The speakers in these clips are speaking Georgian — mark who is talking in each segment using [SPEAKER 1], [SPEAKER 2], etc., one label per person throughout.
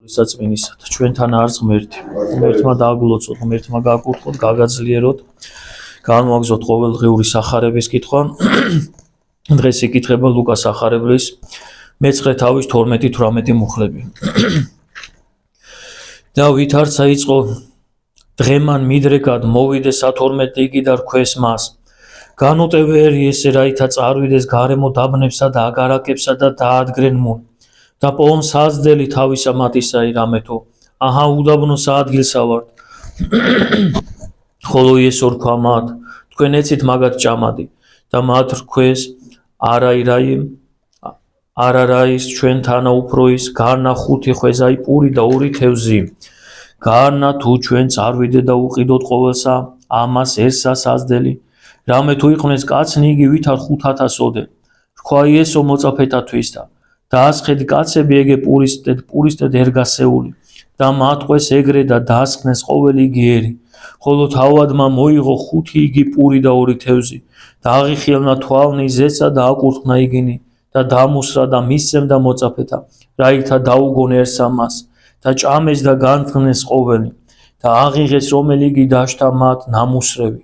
[SPEAKER 1] საწმინისად ჩვენთან არის ღმერთი. ღმერთმა დააგულოცოთ, ღმერთმა გააკურთხოთ, გაგაძლიეროთ, განვაგზოთ ყოველდღიური სახარების კითხვა. დღეს იკითხება ლუკას სახარებლის მე-9 თავის 12-18 მუხლები. და ვითარ საიწყო დღემან მიდრეკად მოვიდეს 12 იგი და რქვეს მას. განუტევერი ესე რაითა წარვიდეს გარემო დაბნებსა და აგარაკებსა და დაადგრენ მუნ. და პოუნ საზდელი თავისა მათისაი რამეთო აჰა უდაბნოს ადგილსა ვართ. ხოლო იესო რქვა მათ თქვენ ეცით მაგათ ჭამადი და მათ რქვეს არაის ჩვენ თანა უფრო ის გარნა 5 ხვეზაი პური და 2 თევზი გარნა თუ ჩვენ წარვიდე და უყიდოთ ყოველსა ამას ერთსა საზდელი რამე თუ იყვნენ კაცნი იგი ვითარ 5000-ოდე რქვა იესო მოწაფეთათვის და დაასხეთ კაცები ეგე პურისტად ერგასეული და მათყვეს ეგრე და დაასხნეს ყოველი გიერი ხოლო თავადმა მოიღო 5 იგი პური და 2 თევზი და აღიხილნა თვალნი ზეცა და აკურთხნა იგინი და დამუსრა და მისცემდა მოწაფეთა რაითა დაუგონ ერთს ამას და ჭამეს და განთქმეს ყოველი და აღიღეს რომელი იგი დაშთა მათ ნამუსრევი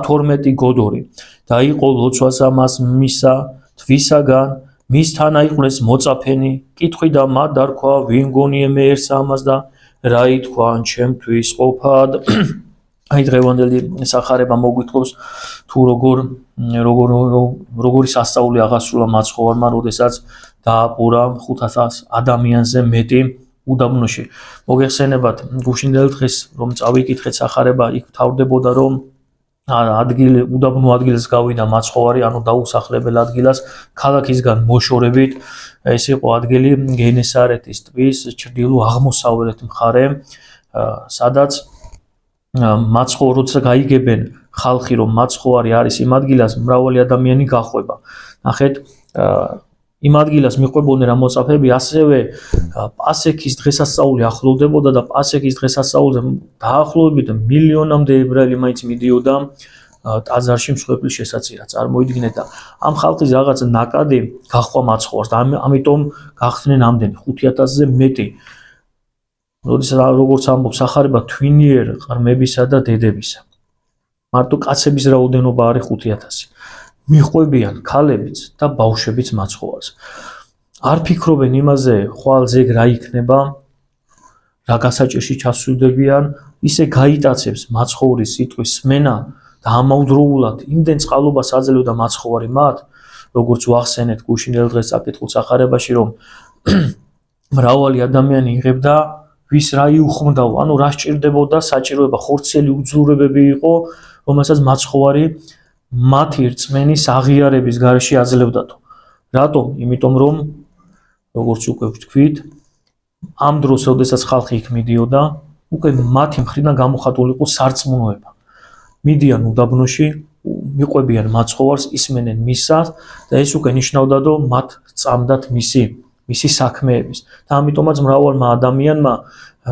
[SPEAKER 1] 12 გოდორი და იყო ლოცვას ამას მისა თვისაგან მისთან აიყვნენ მოწაფენი კითხვიდა მათ და რქვა ვინ გონიე მე ერთს ამას და რა ითქვა ჩემთვის ყოფად აი დღევანდელი სახარება მოგვითხოვს თუ როგორი სასწაული აღასრულა მაცხოვარმა როდესაც დააპურა 500 ადამიანზე მეტი უდაბნოში მოგეხსენებათ გუშინდელ დღეს რომ წავიკითხეთ სახარება იქ თავდებოდა რომ უდაბნო ადგილს გავიდა მაცხოვარი ანუ დაუსახლებელ ადგილას ქალაქისგან მოშორებით ეს იყო ადგილი გენესარეთის ტბის ჩრდილო აღმოსავლეთ მხარე სადაც მაცხოვარს გაიგებენ ხალხი რომ მაცხოვარი არის იმ ადგილას მრავალი ადამიანი გახვება ნახეთ იმ ადგილას მიყვებოდნენ რა მოწაფეები ასევე პასექის დღესასწაული ახლოვდებოდა და პასექის დღესასწაულზე დაახლოებით მილიონამდე ებრაელი მაინც მიდიოდა ტაძარში მსხვერპლის შესაძირად წარმოიდგინეთ და ამ ხალხის რაღაც ნაკადი გაჰყვა მაცხოვარს და ამიტომ გახდნენ ამდენი 5000-ზე მეტი როდესაც როგორც ამბობს სახარება თვინიერ ყრმებისა და დედებისა მარტო კაცების რაოდენობა არის 5000 მიყვებიან ქალებიც და ბავშვებიც მაცხოვარს არ ფიქრობენ იმაზე ხვალ ზეგ რა იქნება რა გასაჭირში ჩასვლიდებიან ისე გაიტაცებს მაცხოვრის სიტყვის სმენა და ამავდროულად იმდენ წყალობას აძლევდა მაცხოვარი მათ როგორც ვახსენეთ გუშინდელ დღეს წაკითხულ სახარებაში რომ მრავალი ადამიანი იღებდა ვის რა იუხმდაო ანუ რა სჭირდებოდა საჭიროება ხორცელი უძლურებები იყო რომელსაც მაცხოვარი მათი რწმენის აღიარების გარეშე აძლევდათო რატომ იმიტომ რომ როგორც უკვე ვთქვით ამ დროს როდესაც ხალხი იქ მიდიოდა უკვე მათი მხრიდან გამოხატული იყო სარწმუნოება მიდიან უდაბნოში მიყვებიან მაცხოვარს ისმენენ მისას და ეს უკვე ნიშნავდა რომ მათ წამდათ მისი საქმეების და ამიტომაც მრავალმა ადამიანმა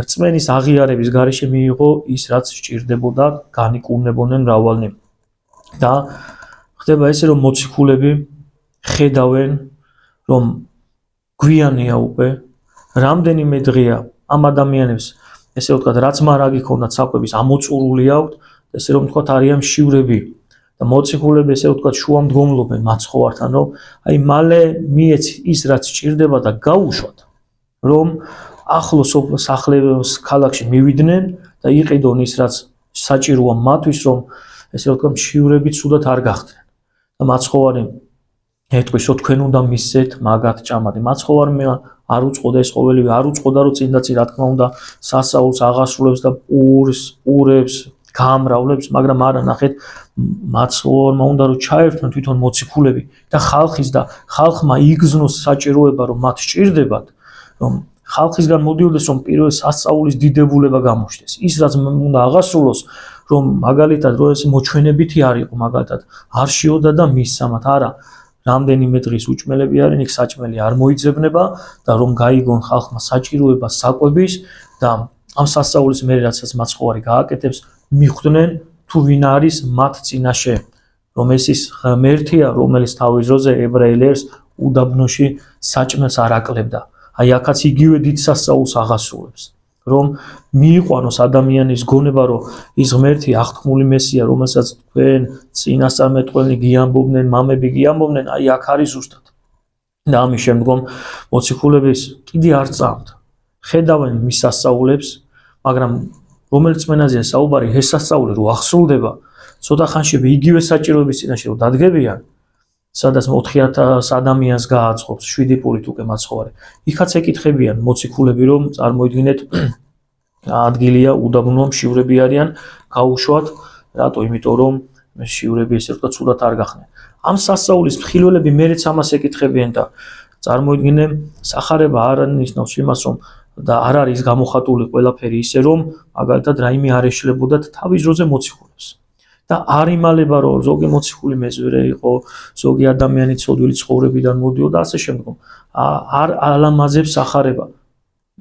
[SPEAKER 1] რწმენის აღიარების გარეშე მიიღო ის რაც სჭირდებოდა განიკურნებოდნენ მრავალნი და ხდება ესე რომ მოციქულები ხედავენ რომ გვიანია უკვე რამდენიმე დღეა ამ ადამიანებს ესე ვთქვათ რაც მარაგი ქონდათ საკვების ამოწურული აქვთ ესე რომ ვთქვათ არიან მშივრები და მოციქულები ესე ვთქვათ შუამდგომლობენ მაცხოვართან რომ აი მალე მიეცი ის რაც სჭირდება და გაუშვათ რომ ახლოს სახლებოს ქალაქში მივიდნენ და იყიდონ ის რაც საჭიროა მათთვის რომ ესე ვთქვათ მშივრები ცუდად არ გახდნენ და მაცხოვარი ეთქვის რომ თქვენ უნდა მისცეთ მაგათ ჭამადი მაცხოვარმა არ უწყოდა ეს ყოველივე არ უწყოდა რომ წინ და წინ რა თქმა უნდა სასწაულს აღასრულებს და პურებს გამრავლებს მაგრამ არა ნახეთ მაცხოვარმა უნდა რომ ჩაერთონ თვითონ მოციქულები და ხალხის და ხალხმა იგზნოს საჭიროება რომ მათ სჭირდებათ რომ ხალხისგან მოდიოდეს რომ პირველ სასწაულის დიდებულება გამოჩნდეს ის რაც უნდა აღასრულოს რომ მაგალითად რომ ეს მოჩვენებითი არ იყო მაგალითად არ შიოდა და მისამათ არა რამდენიმე დღის უჭმელები არიან იქ საჭმელი არ მოიძებნება და რომ გაიგონ ხალხმა საჭიროება საკვების და ამ სასწაულის მერე რასაც მაცხოვარი გააკეთებს მიხვდნენ თუ ვინ არის მათ წინაშე რომ ეს ის ღმერთია რომელიც თავის დროზე ებრაელ ერს უდაბნოში საჭმელს არ აკლებდა აი აქაც იგივე დიდ სასწაულს აღასრულებს, რომ მიიყვანოს ადამიანის გონება, რომ ის ღმერთი აღთქმული მესია, რომელსაც თქვენ წინასწარმეტყველნი გიამბობდნენ, მამები გიამბობდნენ, აი აქ არის ზუსტად. და ამის შემდგომ მოციქულების კიდე არ წამთ. ხედავენ მის სასწაულებს, მაგრამ რომელიც მენაზეა საუბარი, ეს სასწაული რო ახსრულდება, ცოტა ხანში იგივე საჭიროების წინაშე რო დადგებიან, სადაც 4000 ადამიანს გააწყობს 7 პურით უკვე მაცხოვარი. იქაც ეკითხებიან მოციქულები, რომ წარმოიდგინეთ ადგილია უდაბნოა, მშივრები არიან, გაუშვათ, რატო? იმიტომ რომ მშივრები ესე ვთქვათ, ცუდად არ გახდნენ. ამ სასწაულის მხილველები მერეც ამას ეკითხებიან და წარმოიდგინე, სახარება არ ნიშნავს იმას, რომ და არ არის გამოხატული ყველაფერი ისე, რომ მაგალითად რაიმე არ ეშლებოდათ თავის დროზე მოციქულებს. და არ იმალება, რომ ზოგი მოციქული მეზვერე იყო, ზოგი ადამიანი ცოდვილი ცხოვრებიდან მოდიოდა და ასე შემდგომ. არ ალამაზებს სახარება.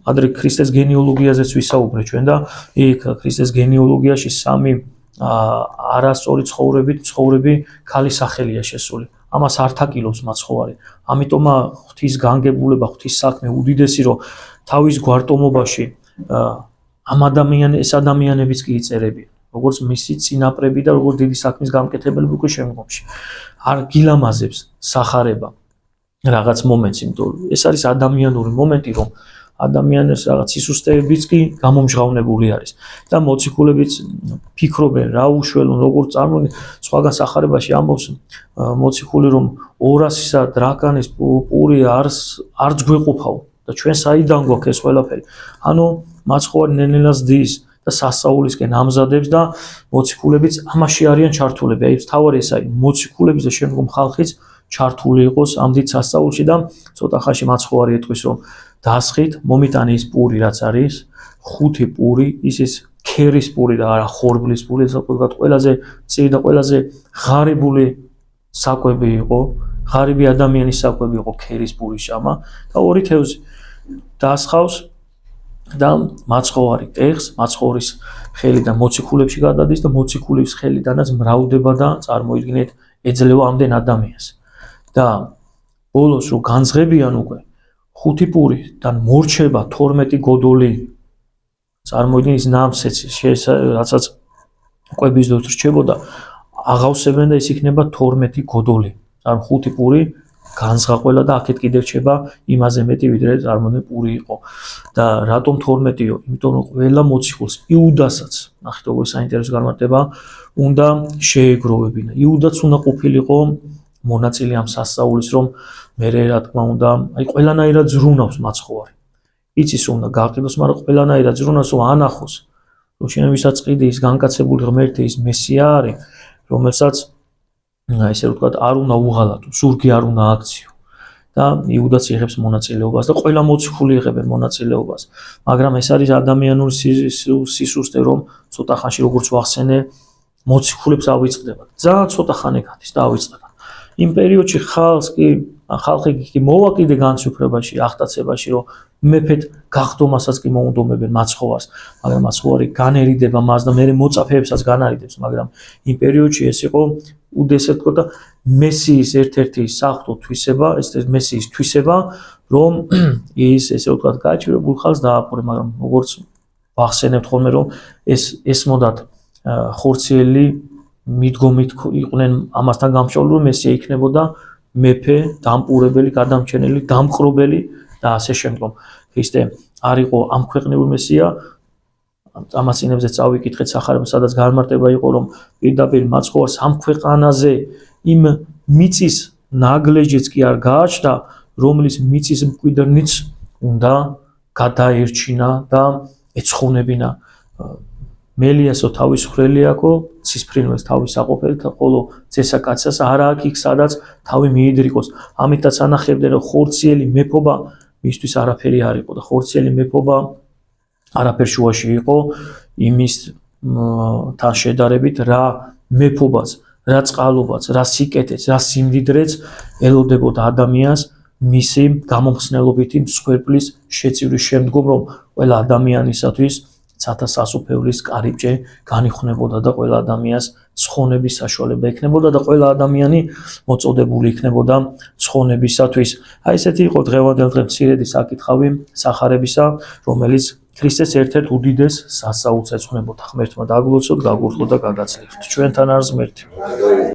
[SPEAKER 1] ადრე ქრისტეს გენეოლოგიაზეც ვისაუბრეთ ჩვენ და იქ ქრისტეს გენეოლოგიაში 3 არასწორი ცხოვრები ქალის სახელია შესული. ამას არ თაკილობს მაცხოვარი. ამიტომა ღვთის განგებულება, ღვთის საქმე უდიდესი, რომ თავის გვარტომობაში ამ ეს ადამიანებიც კი იწერებიან. როგორც მისი წინაპრები და როგორც დიდი საქმის გამკეთებელი უკვე შემდგომში. არ გილამაზებს სახარება რაღაც მომენტს, იმიტომ რომ ეს არის ადამიანური მომენტი, რომ ადამიანის რაღაც სისუსტეებიც კი გამომჟღავნებული არის და მოციქულებიც ფიქრობენ რა უშველო როგორც წარმოიდგინე სხვაგან სახარებაში ამბობს მოციქული რომ 200-ისა დრაკანის პური არც გვეყოფაო და ჩვენ საიდან გვაქვს ეს ყველაფერი ანუ მაცხოვარი ნელ-ნელა ზდის და სასწაულისკენ ამზადებს და მოციქულებიც ამაში არიან ჩართულები აი თავარი ეს არის მოციქულების და შემდგომ ხალხიც ჩართული იყოს ამ დიდ სასწაულში და ცოტა ხანში მაცხოვარი ეტყვის რომ დასხით მომიტანე ის პური რაც არის 5 პური ის ქერის პური და არა ხორბლის პური ეს ყველაზე წირი და ყველაზე ღარიბული საკვები იყო ღარიბი ადამიანის საკვები იყო ქერის პურის ჭამა და ორი თევზი დასხავს და მაცხოვარი ტეხს მაცხოვრის ხელიდან მოციქულებში გადადის და მოციქულის ხელიდანაც მრავლდება და წარმოიდგინეთ ეძლევა ამდენ ადამიანს და ბოლოს რო განძღებიან უკვე 5 პურიდან მორჩება 12 გოდოლი წარმოიდგინეთ ის ნამსეცი რასაც ყვების დროს რჩებოდა აღავსებენ და ის იქნება 12 გოდოლი ან 5 პური განზღა ყველა და აქეთ კიდევ რჩება იმაზე მეტი ვიდრე წარმოიდგინეთ პური იყო და რატომ 12-ო იმიტომ რომ ყველა მოციქულს იუდასაც ნახეთ როგორ საინტერესო განმარტება უნდა შეეგროვებინა იუდაც უნდა ყოფილიყო მონაწილე ამ სასწაულის რომ მე რა თქმა უნდა აი ყველანაირად ზრუნავს მაცხოვარი იცის რომ უნდა გაყიდოს მაგრამ ყველანაირად ზრუნავს რომ ანახოს რომ შენ ვისაც ყიდი ის განკაცებული ღმერთი ის მესია არის რომელსაც ესე ვთქვათ არ უნდა უღალატო ზურგი არ უნდა აქციო და იუდაც იღებს მონაწილეობას და ყველა მოციქული იღებენ მონაწილეობას მაგრამ ეს არის ადამიანური სისუსტე რომ ცოტა ხანში როგორც ვახსენე მოციქულებს ავიწყდება ძალიან ცოტა ხანი გადის და ავიწყდება იმ პერიოდში ხალხი კი მოვაკიდე განსუფრებაში, აღტაცებაში, რომ მეფედ გახდომასაც კი მოუნდომებენ მაცხოვარს, მაგრამ მაცხოვარი განერიდება მას და მე მოწაფეებსაც განარიდებს, მაგრამ იმ პერიოდში ეს იყო უდესე თქო და მესიის ერთ-ერთი საღვთო თვისება, ეს მესიის თვისება, რომ ის ესე ვთქვათ გააჩერებულ ხალხს დააპყრე, მაგრამ როგორც ვახსენებთ ხოლმე, რომ ეს მოდათ ხორციელი მიდგომით იყვნენ ამასთან გამშვალ რომ მესია იქნებოდა მეფე, დამპურებელი, გადამჩენელი, დამყრობელი და ასე შემდგომ. ქრისტე არ იყო ამ ქვეყნიურ მესია, ამას წინებზე წავიკითხეთ სახარება, სადაც განმარტება იყო რომ პირდაპირ მაცხოვარს ამ ქვეყანაზე იმ მიწის ნაგლეჯიც კი არ გააჩნდა, რომლის მიწის მკვიდრნიც უნდა გადაერჩინა და ეცხუნებინა მელიასო თავის ხრელიაკო ცისფრინველს თავის აყოფელთ ხოლო წესაკაცას არა აქ იქ სადაც თავი მიიდრიკოს ამიტაც ანახებდნენ რომ ხორციელი მეფობა მისთვის არაფერი არ იყო და ხორციელი მეფობა არაფერ შუაში იყო იმის თან შედარებით რა მეფობას რა წყალობაც რა სიკეთეც რა სიმდიდრეც ელოდებოდა ადამიანს მისი გამომხსნელობითი მსხვერპლის შეწივის შემდგომ რომ ყველა ადამიანისათვის ცათა სასუფევლის კარიბჭე განიხვნებოდა და ყველა ადამიანს ცხონების საშუალება ექნებოდა და ყველა ადამიანი მოწოდებული იქნებოდა ცხონებისათვის. აი ესეთი იყო დღევანდელ დღე მცირედი საკითხავი სახარებისა, რომელიც ქრისტეს ერთ-ერთ უდიდეს სასწაულს ეძღვნებოდა. ღმერთმა დაგლოცოთ, გაგურთლოთ და გაგაცლებთ. ჩვენთან არის ღმერთი.